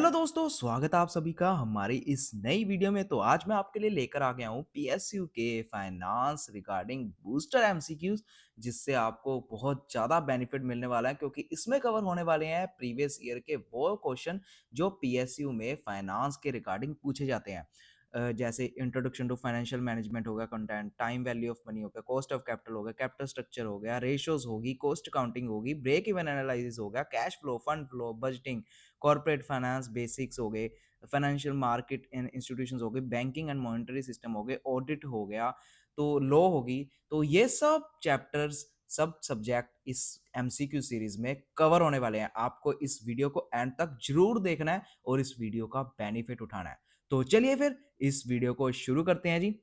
Hello दोस्तों, स्वागत है आप सभी का हमारी इस नई वीडियो में। तो आज मैं आपके लिए लेकर आ गया हूँ पीएसयू के फाइनेंस रिगार्डिंग बूस्टर एमसीक्यूज, जिससे आपको बहुत ज़्यादा बेनिफिट मिलने वाला है क्योंकि इसमें कवर होने वाले हैं प्रीवियस ईयर के वो क्वेश्चन जो पीएसयू में फाइनेंस के रिगार्डिंग पूछे जाते हैं। जैसे इंट्रोडक्शन टू फाइनेंशियल मैनेजमेंट होगा, content, time value of money होगा, कॉस्ट ऑफ कैपिटल होगा, कैपिटल स्ट्रक्चर हो गया, रेशियोज होगी, कॉस्ट काउंटिंग होगी, ब्रेक इवन एनालिसिस होगा, cash flow, fund flow, budgeting, corporate finance basics हो गए, फाइनेंशियल मार्केट एंड इंस्टीट्यूशंस हो गए, बैंकिंग एंड मॉनेटरी सिस्टम हो गए, ऑडिट हो गया, तो लॉ होगी। तो ये सब चैप्टर्स, सब सब्जेक्ट इस एमसीक्यू सीरीज में कवर होने वाले हैं। आपको इस वीडियो को एंड तक जरूर देखना है और इस वीडियो का बेनिफिट उठाना है। तो चलिए फिर इस वीडियो को शुरू करते हैं जी।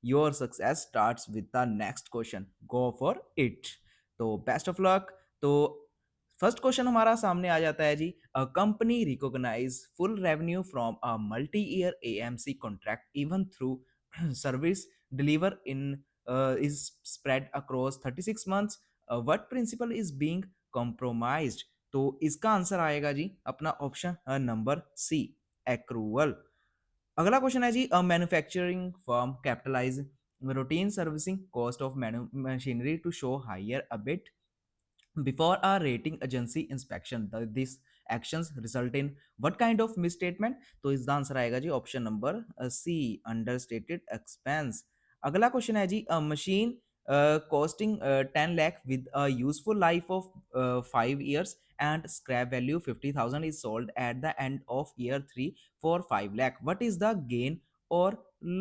Your success starts with the next question, go for it. तो बेस्ट ऑफ लक। तो फर्स्ट क्वेश्चन हमारा सामने आ जाता है जी। A company recognise full revenue from a multi year AMC contract even through service delivering is spread across 36 months. What principle is being compromised? तो इसका आंसर आएगा जी अपना ऑप्शन नंबर सी, एक्रूवल। अगला क्वेश्चन है जी। A manufacturing firm capitalize routine servicing cost of machinery to show higher a bit before a rating agency inspection. These actions result in what kind of misstatement? तो इसका answer आएगा जी option number C, understated expense. अगला question है जी। A machine costing 10 lakh with a useful life of 5 years and scrap value 50,000 is sold at the end of year 3 for 5 lakh. What is the gain or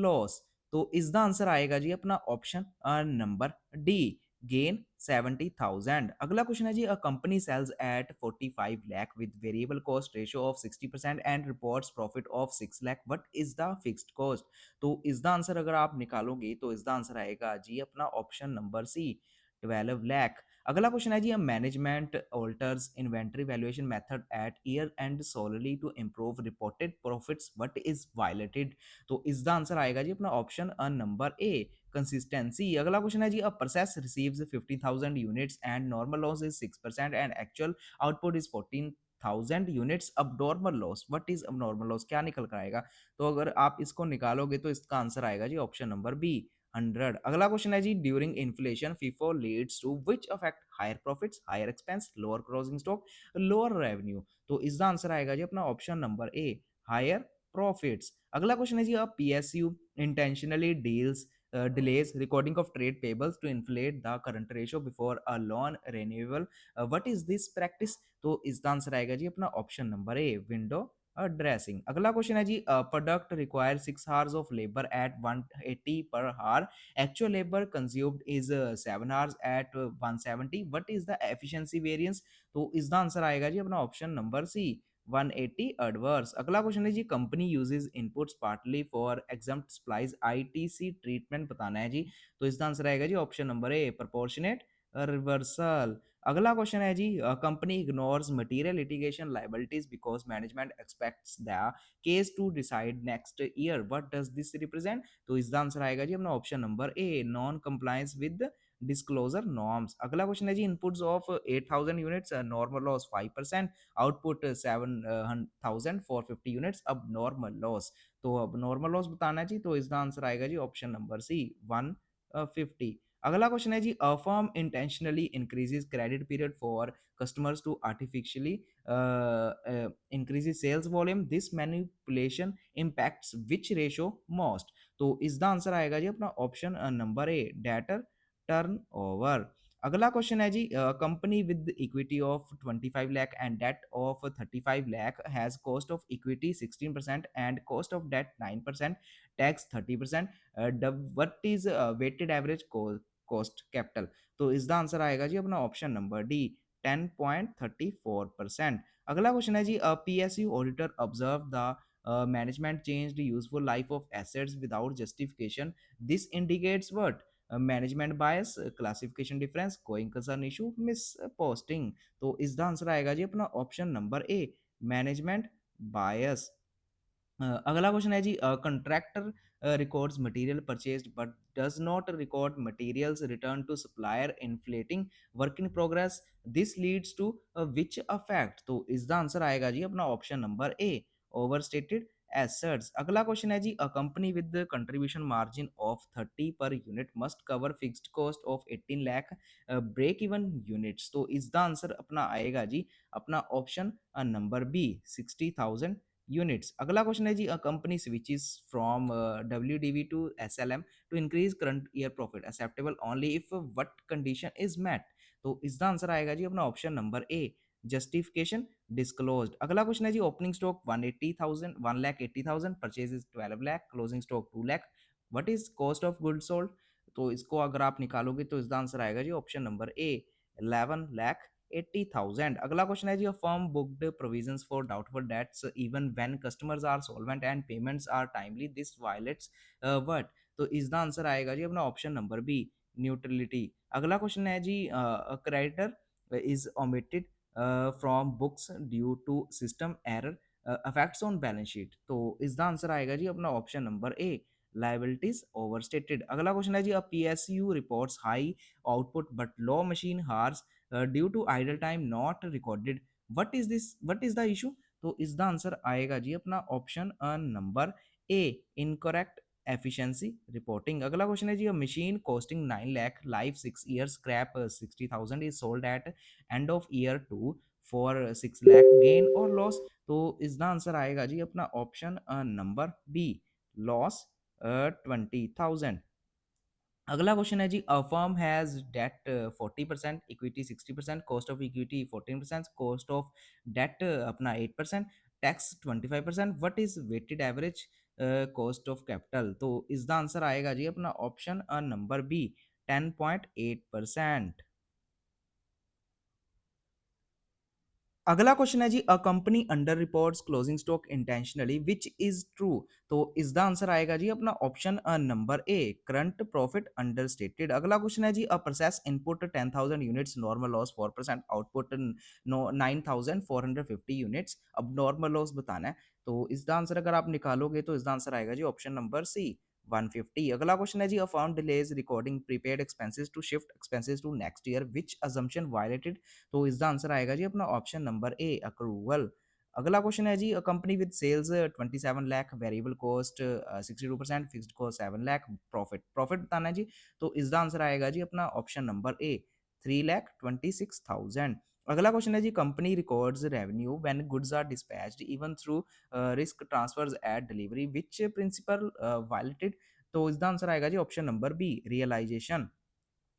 loss? तो इसका answer आएगा जी अपना option number D, gain 70,000। अगला question है जी। A company sales at 45 lakh with variable cost ratio of 60% and reports profit of 6 lakh. What is the fixed cost? तो इसका आंसर अगर आप निकालोगे तो इसका आंसर आएगा जी अपना ऑप्शन नंबर सी, 12 लाख। अगला क्वेश्चन है जी। Management alters inventory valuation method at year end solely to improve reported profits, what is violated? तो इसका आंसर आएगा जी अपना ऑप्शन नंबर ए, कंसिस्टेंसी। अगला क्वेश्चन है जी। A process receives 50,000 units and normal loss is 6% and actual output is 14,000 units. अब normal loss, what is अब नॉर्मल लॉस, क्या निकल कर आएगा? तो अगर आप इसको निकालोगे तो इसका आंसर आएगा जी ऑप्शन नंबर बी, 100। अगला क्वेश्चन है जी। During inflation FIFO leads to which affect higher profits, higher expense, lower closing stock, lower revenue? तो इसका आंसर आएगा जी अपना option number A, higher profits. अगला क्वेश्चन है जी। A PSU intentionally deals delays recording of trade payables to inflate the current ratio before a loan renewal. What is this practice? तो इसका आंसर आएगा जी अपना option number A, window dressing. अगला question है जी। Product require 6 hours of labor at 180 per hour, actual labor consumed is 7 hours at 170. What is the efficiency variance? तो इसका आंसर आएगा जी अपना ऑप्शन नंबर सी, 180 adverse। अगला क्वेश्चन है जी। Company uses inputs partly for exempt supplies ITC treatment बताना है जी। तो इसका आंसर आएगा जी option number A, proportionate reversal. अगला क्वेश्चन है जी। Company ignores material litigation liabilities because management expects the case to decide next year, what does this represent? तो इसका आंसर आएगा जी अपना option number A, non compliance with disclosure norms. अगला question है जी। Inputs of 8,000 units, normal loss 5%, output 7,450 units, अब normal loss. तो अब नॉर्मल लॉस बताना है जी। तो इसका आंसर आएगा जी ऑप्शन नंबर सी, 150। अगला क्वेश्चन है जी। A firm intentionally increases credit period for customers to artificially increases sales volume, this manipulation impacts which ratio most? तो इसका आंसर आएगा जी अपना option number A, debtor turnover. अगला क्वेश्चन है जी। Company with equity of 25 lakh and debt of 35 lakh has cost of equity 16% and cost of debt 9%, tax 30%। What is weighted average cost capital? तो इसका answer आएगा जी अपना option number D, 10.34%। अगला question है जी। PSU auditor observe the management changed useful life of assets without justification, this indicates what? Management bias, classification difference, going concern issue, misposting. तो इसका आंसर आएगा जी अपना option number A, management bias. अगला question है जी। Contractor records material purchased but does not record materials return to supplier, inflating work in progress, this leads to which affect? तो इसका आंसर आएगा जी अपना option number A, overstated assets. अगला question है जी, a company with contribution margin of 30 per unit must cover fixed cost of 18 lakh break even units. तो इसका आंसर अपना आएगा जी अपना ऑप्शन नंबर बी 60,000 यूनिट्स। अगला क्वेश्चन है जी, a company switches from WDV to SLM to increase current year profit acceptable only if what condition is met. तो इसका आंसर आएगा जी अपना option number A justification disclosed. अगला क्वेश्चन है जी, opening stock 180,000 1,80,000, purchase is 12 lakh, closing stock 2 lakh, what is cost of goods sold. तो इसको अगर आप निकालोगे तो इसका आंसर आएगा जी ऑप्शन नंबर ए 11 लाख 80,000। अगला क्वेश्चन है जी, a firm booked provisions for doubtful debts even when customers are solvent and payments are timely, this violates what. तो इसका आंसर आएगा जी अपना ऑप्शन नंबर बी न्यूट्रलिटी। अगला क्वेश्चन है जी, creditor is omitted from books due to system error affects on balance sheet. तो इसका आंसर आएगा जी अपना option number A liabilities overstated. अगला क्वेश्चन है जी, a PSU reports high output but low machine hours due to idle time not recorded, what is the issue. तो इसका आंसर आएगा जी अपना option number A incorrect efficiency reporting. अगला question है जी, a machine costing 9 lakh life 6 years scrap 60,000 is sold at end of year 2 for 6 lakh, gain और loss. तो इसका आंसर आएगा जी अपना ऑप्शन नंबर बी लॉस 20,000। अगला क्वेश्चन है जी, a firm has debt 40%, equity 60%, cost of equity 14%, cost of debt अपना 8%, tax 25%, what is weighted average cost of capital. तो इसका आंसर आएगा जी अपना ऑप्शन नंबर बी 10.8%। अगला क्वेश्चन है जी, a company underreports closing stock intentionally which is true. तो इसका आंसर आएगा जी अपना option number A current profit understated. अगला क्वेश्चन है जी, a process input 10,000 units normal loss 4%, output 9,450 units. अब नॉर्मल लॉस बताना है, तो इसका आंसर अगर आप निकालोगे तो इसका आंसर आएगा जी ऑप्शन नंबर सी 150। अगला क्वेश्चन है जी, a firm delays recording prepaid expenses to shift expenses to next year, which assumption violated. तो इसका आंसर आएगा जी अपना ऑप्शन नंबर ए अक्रूवल। अगला क्वेश्चन है जी, a company with sales 27 lakh, variable cost 62%, fixed cost 7 lakh, profit profit बताना है जी। तो इसका आंसर आएगा जी अपना ऑप्शन नंबर ए 3,26,000। अगला क्वेश्चन है जी, company records revenue when goods are dispatched even through risk transfers at delivery, which principle violated. तो इसका आंसर आएगा जी ऑप्शन नंबर बी रियलाइजेशन।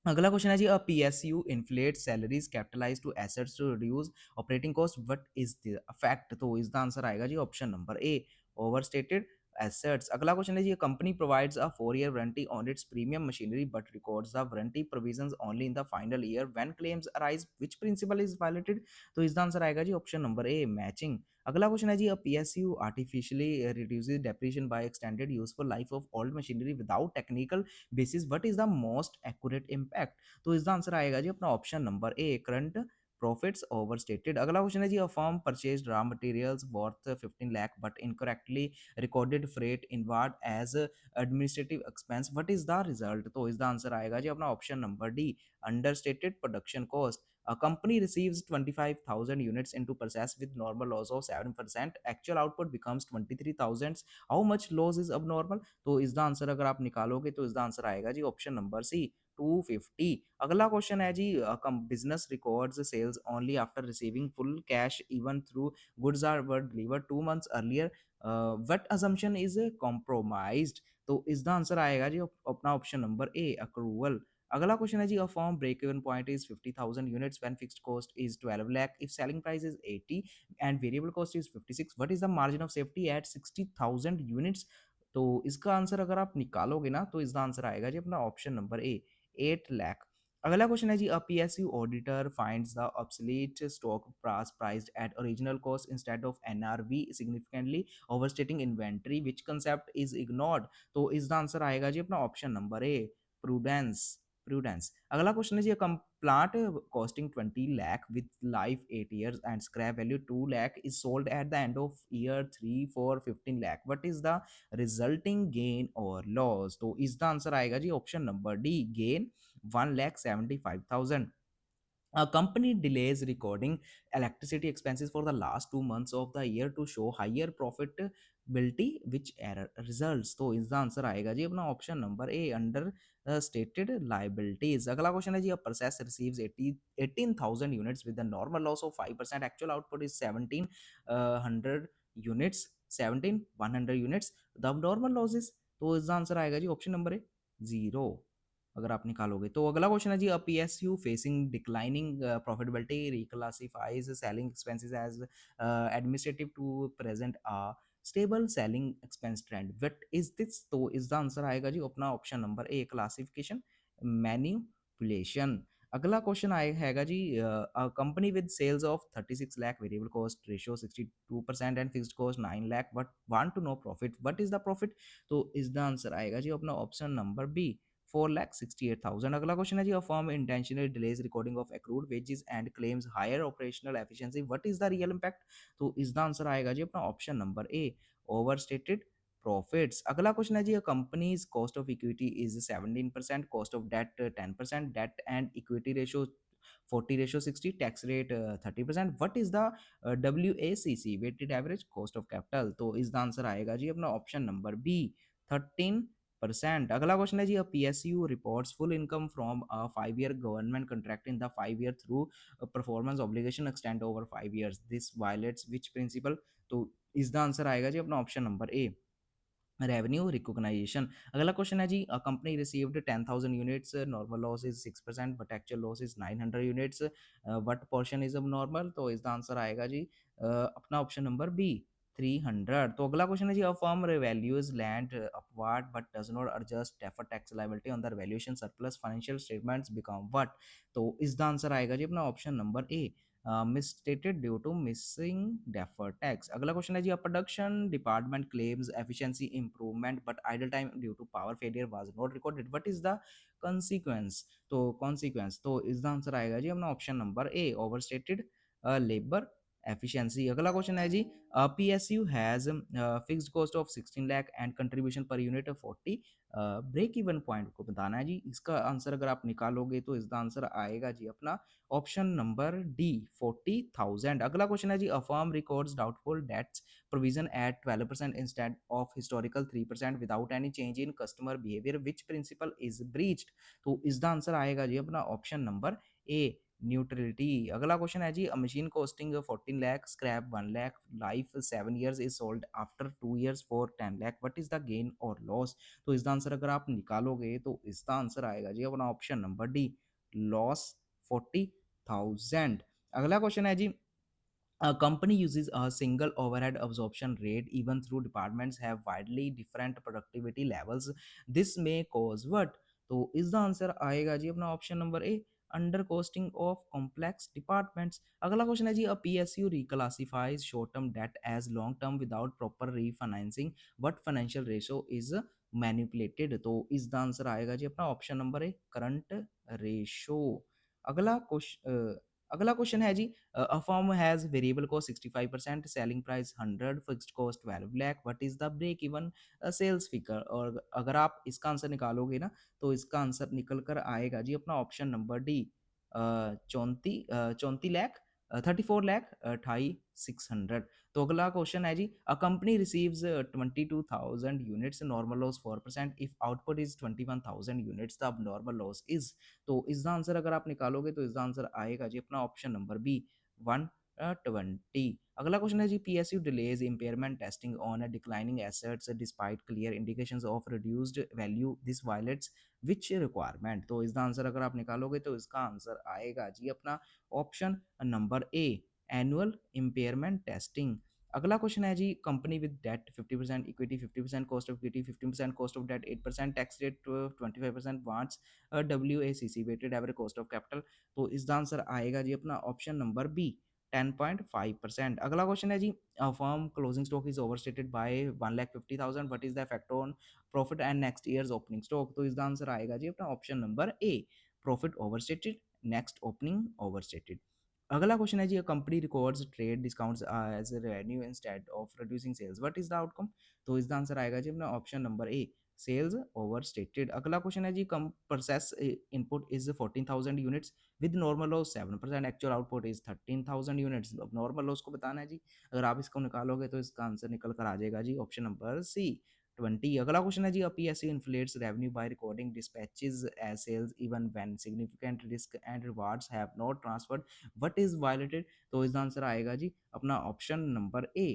अगला क्वेश्चन है जी, a PSU inflate salaries capitalise to assets to reduce operating cost, what is the effect. तो इसका answer आएगा जी option number A overstated assets. अगला क्वेश्चन है जी, company provides a 4 year warranty on it's premium machinery but records the warranty provisions only in the final year when claims arise, which principle is violated. तो इसका answer आएगा जी option number A matching. अगला question है जी, a PSU artificially reduces depreciation by extended useful life of old machinery without technical basis, what is the most accurate impact। तो इसका answer आएगा जी अपना option number A current profits overstated. अगला question है जी, a firm purchased raw materials worth 15 lakh but incorrectly recorded freight inward as administrative expense, what is the result. तो इसका आंसर आएगा जी अपना option number D understated production cost. A company receives 25,000 units into process with normal loss of 7%. Actual output becomes 23,000. How much loss is abnormal? तो इसका answer अगर आप निकालोगे तो इसका आंसर आएगा जी ऑप्शन नंबर सी 250। अगला क्वेश्चन है जी, business records sales only after receiving full cash even through goods are were delivered 2 months earlier, what assumption is compromised. तो इसका आंसर आएगा जी अपना ऑप्शन नंबर ए अक्रूवल। अगला क्वेश्चन है जी, a firm break even point is 50,000 units when fixed cost is 12 lakh, if selling price is 80 and variable cost is 56, what is the margin of safety eight 60,000 units. तो इसका answer अगर आप निकालोगे ना तो इसका आंसर आएगा जी अपना ऑप्शन नंबर ए 8 लाख। अगला क्वेश्चन है जी, a PSU auditor finds the obsolete stock priced at original cost instead of NRV significantly overstating inventory, which concept is ignored. तो इसका आंसर आएगा जी अपना option number A prudence prudence. अगला क्वेश्चन है जी, plant costing 20 lakh with life 8 years and scrap value 2 lakh is sold at the end of year 3 for 15 lakh, what is the resulting gain or loss। तो इसका answer आएगा जी option number D gain 1,75,000। A company delays recording electricity expenses for the last 2 months of the year to show higher profitability, which error results। तो इसका answer आएगा जी अपना option number A, understated liabilities. अगला question है जी, a process receives 18,000 units with the normal loss of 5%, actual output is 1700 units, 17,100 units, the normal loss is. तो इसका आंसर आएगा जी ऑप्शन नंबर ए, जीरो, अगर आप निकालोगे। तो अगला क्वेश्चन है जी, a PSU facing declining profitability reclassifies selling expenses as administrative to present a stable selling expense trend, what is this. तो इसका आंसर आएगा जी अपना option number A, classification manipulation. अगला क्वेश्चन आए हैगा जी, company with sales of 36 lakh, variable cost ratio 62% and fixed cost 9 lakh, but want to know profit, what is the profit. तो इसका आंसर आएगा जी अपना ऑप्शन नंबर बी, 4,68,000। अगला क्वेश्चन है जी, a firm intentionally delays recording of accrued wages and claims higher operational efficiency, what is the real impact. तो इसका आंसर आएगा जी अपना option number A, overstated profits. अगला क्वेश्चन है जी, a company's cost of equity is 17%, cost of debt 10%, debt and equity ratio 40:60, tax rate 30%, what is the WACC, weighted average cost of capital. तो इसका answer आएगा जी अपना option number B, 13%। अगला question है जी, a PSU reports full income from a 5 year government contract in the 5 year through performance obligation extend over 5 years, this violates which principle. तो इसका आंसर आएगा जी अपना option number A, revenue recognization. अगला question है जी, a company received 10,000 units, normal loss is 6%, but actual loss is 900 units, what portion is abnormal. तो इसका आंसर आएगा जी अपना ऑप्शन नंबर बी, 300। तो अगला क्वेश्चन है जी, a firm revalues land upward but does not adjust deferred tax liability on the valuation surplus, financial statements become what. तो इसका आंसर आएगा जी अपना option number A, misstated due to missing deferred tax। अगला question है जी, production department claims efficiency improvement but idle time due to power failure was not recorded, what is the consequence। तो consequence, तो इसका answer आएगा जी अपना option number A, overstated labour efficiency. अगला क्वेश्चन है जी, PSU has fixed cost of 16 lakh and contribution per unit 40, break even point को बताना है जी। इसका आंसर अगर आप निकालोगे तो इसका आंसर आएगा जी अपना ऑप्शन नंबर डी, 40,000। अगला क्वेश्चन है जी, a firm records doubtful debts provision at 12% instead of historical 3% without any change in customer behaviour, which principle is breached. तो इसका आंसर आएगा जी अपना ऑप्शन नंबर ए, न्यूट्रलिटी। अगला क्वेश्चन है जी, a machine costing 14 lakh, scrap 1 lakh, life 7 years, is sold after 2 years for 10 lakh, what is the gain और loss. तो इसका आंसर अगर आप निकालोगे तो इसका आंसर आएगा जी अपना ऑप्शन नंबर डी, लॉस 40,000। अगला क्वेश्चन है जी, a company uses a single overhead absorption rate even through departments have widely different productivity levels, this may cause what। तो इसका आंसर आएगा जी अपना option number A, under costing of complex departments. अगला question है जी, a PSU reclassifies short term debt as long term without proper refinancing, what financial ratio is manipulated. तो इसका आंसर आएगा जी अपना option number A, current ratio. अगला question अगला क्वेश्चन है जी, a firm has variable cost 65%, selling price 100, fixed cost 12 lakh, what is the break even sales figure। और अगर आप इसका आंसर निकालोगे ना तो इसका आंसर निकल कर आएगा जी अपना option number D, 34 lakh, 34 lakh 28,600। तो अगला क्वेश्चन है जी, a company receives 22,000 units, normal loss 4%, if output is 21,000 units, the normal loss is. तो इसका आंसर अगर आप निकालोगे तो इसका आंसर आएगा जी अपना ऑप्शन नंबर बी, 120। अगला क्वेश्चन है जी, PSU delays impairment testing on declining assets despite clear indications of reduced value, this violates which requirement. तो इसका आंसर अगर आप निकालोगे तो इसका आंसर आएगा जी अपना option number A, annual impairment testing. अगला क्वेश्चन है जी, company with debt 50%, equity 50%, cost of equity 15%, cost of debt 8%, tax rate 25%, wants WACC, weighted average cost of capital. तो इसका आंसर आएगा जी अपना ऑप्शन नंबर बी, 10.5%। अगला क्वेश्चन है जी, firm closing stock is overstated by 1,50,000, what is the effect on profit and next year's opening stock. तो इसका आंसर आएगा जी अपना option number A, profit overstated, next opening overstated. अगला क्वेश्चन है जी, a company records trade discounts as revenue instead of reducing sales, what is the outcome? तो इसका आंसर आएगा जी अपना option number A, sales overstated. अगला question है जी, come process input is 14,000 units with normal loss 7%, actual output is 13,000 units. अब normal loss को बताना है जी, अगर आप इसको निकालोगे तो इसका आंसर निकल कर आ जाएगा जी ऑप्शन नंबर सी, 20। अगला क्वेश्चन है जी, PSU inflates revenue by recording dispatches as sales even when significant risk and rewards have not transferred, what is violated? तो इसका आंसर आएगा जी अपना option number A,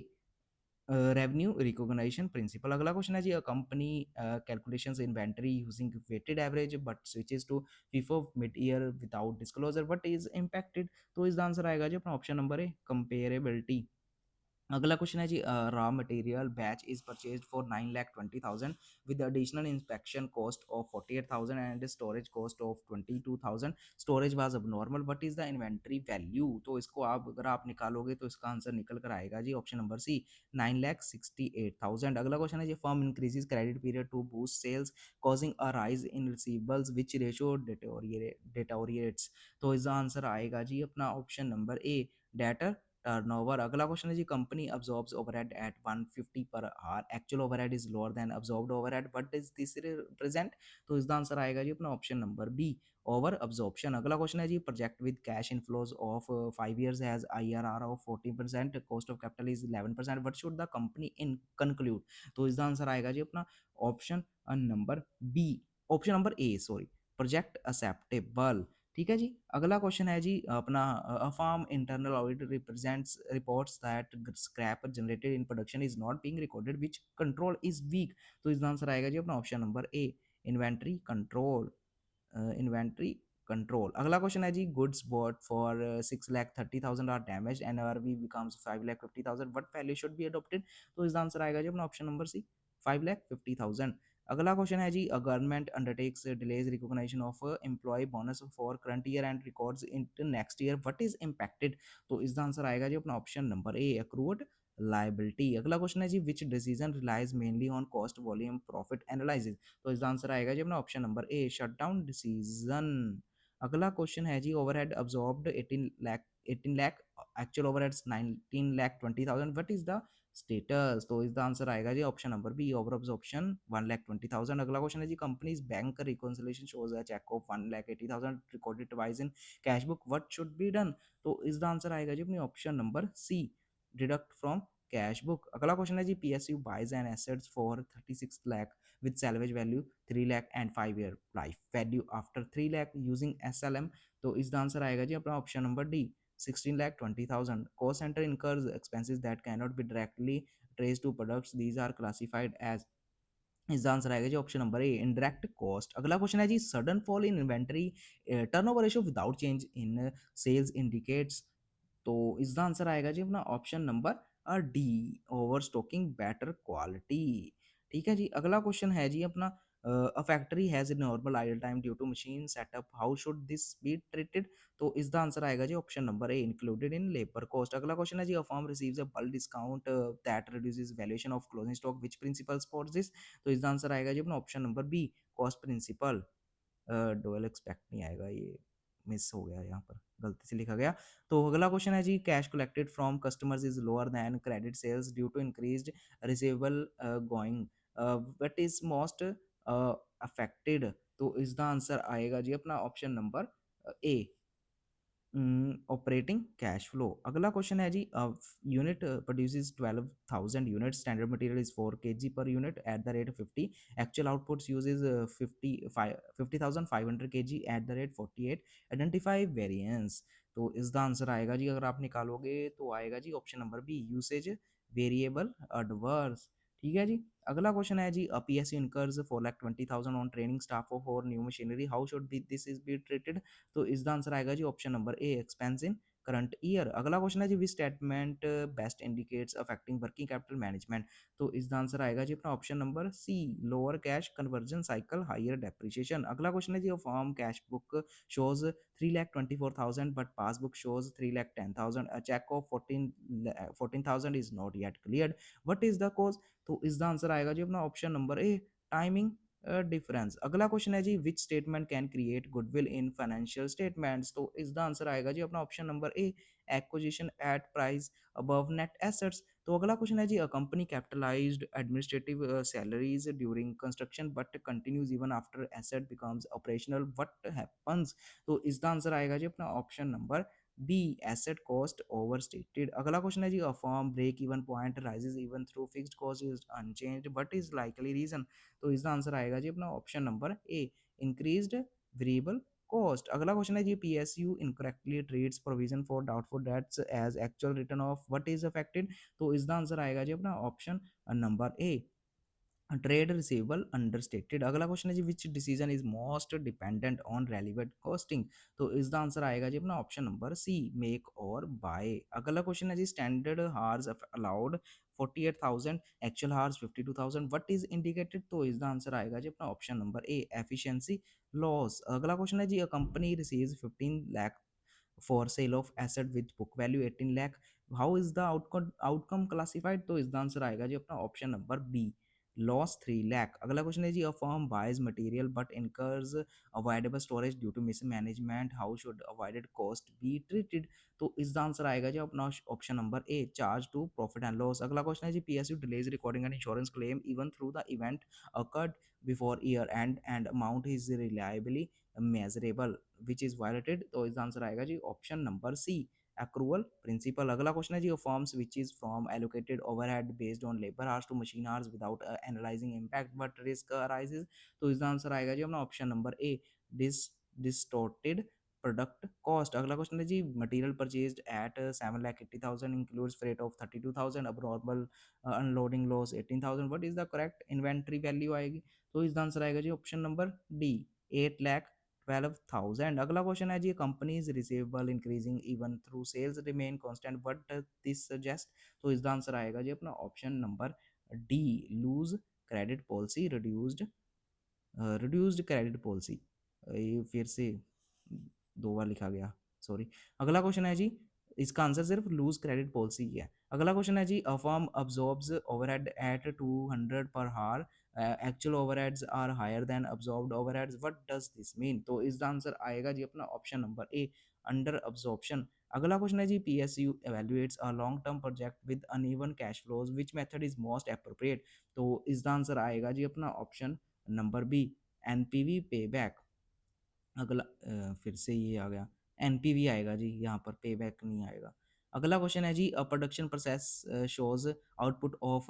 revenue recognition principle. अगला क्वेश्चन है जी, a company calculations inventory using weighted average but switches to FIFO mid year without disclosure, what is impacted? तो इसका आंसर आएगा जी अपना ऑप्शन नंबर ए, कंपेरेबिलिटी। अगला क्वेश्चन है जी, raw material batch is purchased for 9,20,000 with additional inspection cost of 48,000 and storage cost of 22,000, storage was abnormal, what is the inventory value? तो इसको आप अगर आप निकालोगे तो इसका आंसर निकल कर आएगा जी ऑप्शन नंबर सी, 9,68,000। अगला क्वेश्चन है जी, firm increases credit period to boost sales causing a rise in receivables which ratio deteriorates. तो इसका आंसर आएगा जी अपना option number A, debtor turnover. अगला क्वेश्चन है जी, company absorbs overhead at 150 per hour, actual overhead is lower than absorbed overhead, what is this represent? तो इसका आंसर आएगा जी अपना option number B, over absorption. अगला क्वेश्चन है जी, project with cash inflows of 5 years has IRR of 14%, cost of capital is 11%, what should the company in conclude? तो इसका आंसर आएगा जी अपना option number B, option number A sorry, project acceptable. ठीक है जी। अगला क्वेश्चन है जी अपना, a firm internal audit represents reports that scrap generated in production is not being recorded, which control is weak? तो इसका आंसर आएगा जी अपना ऑप्शन नंबर ए, इन्वेंटरी कंट्रोल, इन्वेंटरी कंट्रोल। अगला क्वेश्चन है जी, goods bought for 6,30,000 are damage and RV becomes 5,50,000, what value should be adopted? तो इसका आंसर आएगा जी अपना ऑप्शन नंबर सी, 5,50,000। अगला क्वेश्चन है जी, a government undertakes delays recognition of employ bonus for current year and records in next year, what is impacted? तो इसका आंसर आएगा जी अपना option number A, accrued liability. अगला क्वेश्चन है जी, which decision relies mainly on cost volume profit analysis? तो इसका आंसर आएगा जी अपना option number A, shutdown decision. अगला क्वेश्चन है जी, overhead absorbed 18 lakh, actual overheads 19,20,000, what is the status? तो इसका आंसर आएगा जी option number B, over absorption 1,20,000। अगला क्वेश्चन है जी, company's bank reconciliation shows a cheque of 1,80,000 recorded twice in cash book, what should be done? तो इसका answer आएगा जी अपनी option number C, deduct from cash book. अगला क्वेश्चन है जी, PSU buys an assets for 36 lakh with salvage value 3 lakh and 5 year life value after 3 lakh using SLM। तो इसका आंसर आएगा जी अपना option number D, 16,20,000। Cost centre incurs expenses that cannot be directly traced to products, these are classified as। इसका answer आएगा जी option number A, indirect cost. अगला question है जी, sudden fall in inventory turnover ratio without change in sales indicates. तो इसका answer आएगा जी अपना option number D, overstocking better quality. ठीक है जी। अगला क्वेश्चन है जी अपना, a factory has normal idle time due to machine setup, how should this be treated? तो इसका आंसर आएगा जी option number A, included in labour cost. अगला क्वेश्चन है जी, a firm receives a bulk discount that reduces valuation of closing stock, which principle supports this? तो इसका answer आएगा जी अपना option number B, cost principle. Dual aspect नहीं आएगा, ये मिस हो गया, यहाँ पर गलती से लिखा गया। तो अगला क्वेश्चन है जी, cash collected from customers is lower than credit sales due to increased receivable going, what is most affected? तो इसका आंसर आएगा जी अपना option number A, operating cash flow. अगला क्वेश्चन है जी, unit produces 12,000 unit, standard material is 4 kg per unit at the rate 50, actual outputs uses 50,500 kg at the rate 48, identify variance. तो इसका आंसर आएगा जी, अगर आप निकालोगे तो आएगा जी option number B, usage variable adverse. ठीक है जी। अगला क्वेश्चन है जी, PSU incurs 4,20,000 on training staff for new machinery, how should this is be treated? तो इसका आंसर आएगा जी option number A, expense in current year. अगला क्वेश्चन है जी, which statement best indicates affecting working capital management? तो इसका answer आएगा जी अपना option number C, lower cash conversion cycle higher depreciation. अगला क्वेश्चन है जी, firm cash book shows 3,24,000 but passbook shows 3,10,000, a cheque of 14,000 is not yet cleared, what is the cause? तो इसका आंसर आएगा जी अपना option number A, timing difference. अगला question है जी, which statement can create goodwill in financial statements? तो इसका आंसर आएगा जी अपना option number A, acquisition at price above net assets. तो अगला क्वेश्चन है जी, a company capitalized administrative salaries during construction but continues even after asset becomes operational, what happens? तो इसका आंसर आएगा जी अपना option number B, asset cost overstated. अगला क्वेश्चन है जी, a firm break even point rises even through fixed cost is unchanged, what is likely reason? तो इसका आंसर आएगा जी अपना option number A, increased variable cost. अगला क्वेश्चन है जी, PSU incorrectly treats provision for doubtful dates as actual return off, what is affected? तो इसका आंसर आएगा जी अपना option number A, trade receivable understated. अगला क्वेश्चन है जी, which decision is most dependent on relevant costing? तो इसका आंसर आएगा जी अपना option number C, make or buy. अगला क्वेश्चन है जी, standard hours allowed 48,000, actual hours 52,000, what is indicated? तो इसका आंसर आएगा जी अपना option number A, efficiency loss. अगला क्वेश्चन है जी, a company receives 15 lakh for sale of asset with book value 18 lakh, how is the outcome classified? तो इसका आंसर आएगा जी अपना option number B, loss 3 lakh. अगला क्वेश्चन है जी, a firm buys material but incurs avoidable storage due to mismanagement, how should avoided cost be treated? तो इसका आंसर आएगा जी अपना option number A, charge to profit and loss. अगला question है जी, PSU delays recording and insurance claim even through the event occurred before year end and amount is reliably measurable, which is violated? तो इसका answer आएगा जी option number C, accrual principle। अगला question है जी, forms which is from allocated overhead based on labor hours to machine hours without analyzing impact, but risk arises? तो इसका answer आएगा जी अपना option number A, distorted product cost. अगला question है जी, material purchased at 7,80,000 includes freight of 32,000, abnormal unloading loss 18,000, what is the correct inventory value आएगी? तो इसका आंसर आएगा जी ऑप्शन नंबर डी, 8,12,000। अगला क्वेश्चन है जी, companies receivable increasing even through sales remain constant, what does this suggest? तो इसका आंसर आएगा जी अपना option number D, loose credit policy reduced, reduced credit policy. ये फिर से 2 बार लिखा गया, सॉरी। अगला क्वेश्चन है जी, इसका आंसर सिर्फ लूज क्रेडिट पॉलिसी ही है। अगला क्वेश्चन है जी, a firm absorbs overhead at 200 per hour, actual overheads are higher than absorbed overheads, what does this mean? तो इसका आंसर आएगा जी अपना option number A, under absorption. अगला क्वेश्चन है जी, PSU evaluates a long term project with uneven cash flows, which method is most appropriate? तो इसका आंसर आएगा जी अपना option number B, NPV payback. अगला फिर से ये आ गया, एनपीवी आएगा जी, यहाँ पर पेबैक नहीं आएगा। अगला क्वेश्चन है जी, a production process shows output of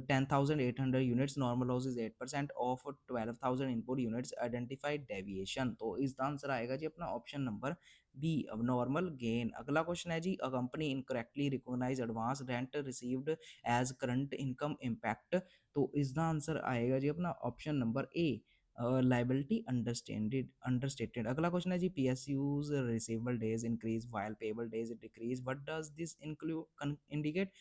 10,800 units, normal loss is 8% of 12,000 input units, identified deviation. तो इसका आंसर आएगा जी अपना option number B, abnormal gain. अगला क्वेश्चन है जी, a company incorrectly recognize advance rent received as current income impact. तो इसका आंसर आएगा जी अपना option number A, liability understated. अगला क्वेश्चन है जी, PSUs receivable days increase while payable days decrease, what does this include indicate?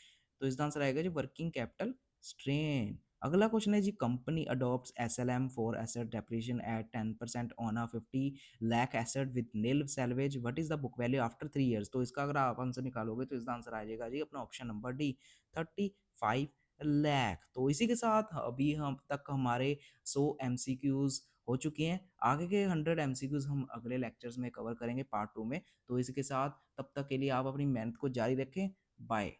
तो इसका आंसर आएगा जी वर्किंग कैपिटल स्ट्रेन। अगला क्वेश्चन है जी, company adopts SLM for asset depreciation at 10% on a 50 lakh asset with nil salvage, what is the book value after 3 years? तो इसका अगर आप आंसर निकालोगे तो इसका आंसर आ जाएगा जी अपना ऑप्शन नंबर डी, 35 लाख। तो इसी के साथ अभी हम तक हमारे 100 एमसीक्यूज हो चुके हैं। आगे के 100 एमसीक्यूज हम अगले लेक्चर्स में कवर करेंगे पार्ट 2 में। तो इसके साथ तब तक के लिए आप अपनी मेहनत को जारी रखें। बाय।